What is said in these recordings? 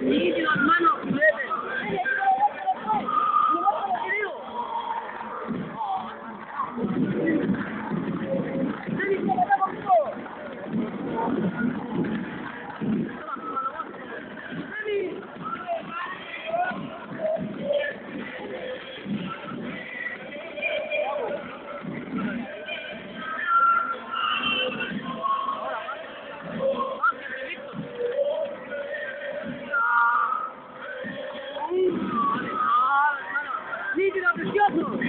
Nítido, hermano, vete. Nítido, precioso.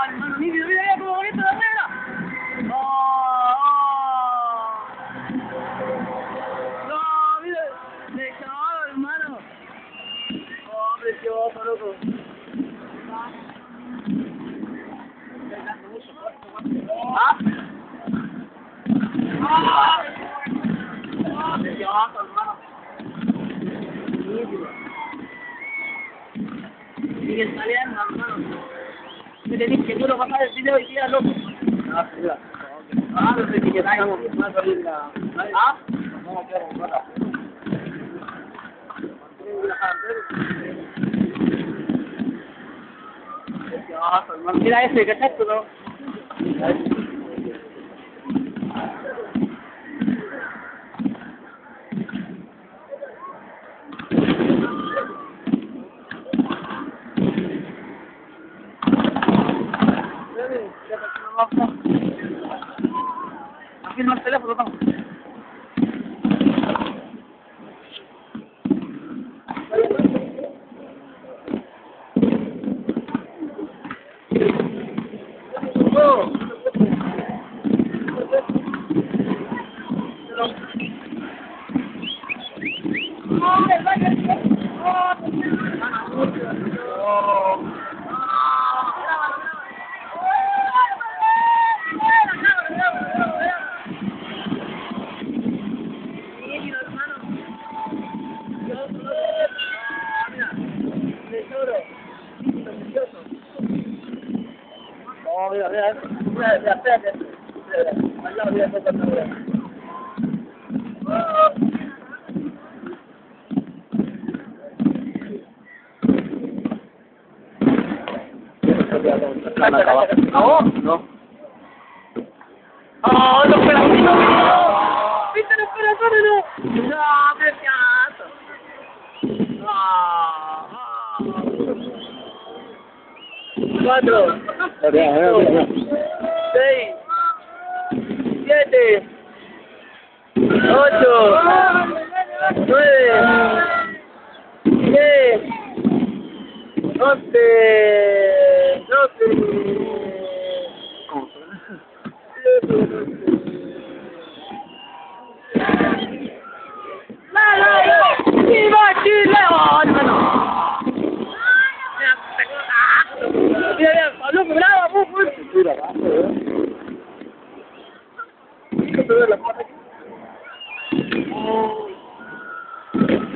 Hermano, nítido, mira, mira cómo bonito la negra. No, mira, dejado, hermano. Precioso, loco. ¿Ah? Precioso, hermano. Nítido. Sigue saliendo, hermano. Me tenés que duro pasar el video hoy día, loco. Ah, mira. Ah, no sé qué estamos. Más a salir la... ¿Ah? Vamos a quedar un rato. Mira ese, ¿qué es esto, no? Aquí no el teléfono, vamos. Mira, espérate. Al lado, mira, no. ¡Oh, los pedacitos! ¡No! ¡Viste los corazones, no! ¡No, precioso! Cuatro, 5, 6, 7, 8, 9, 10, 11, 12. ¡Viva Chile! ¡Oh, hermano! Mira, Pablo, brava, mira,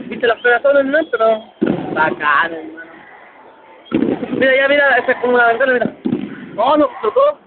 ¿viste los corazones nuestros? Bacán, hermano. Mira, ya mira, esa es como una ventana, mira. Oh, no, tocó.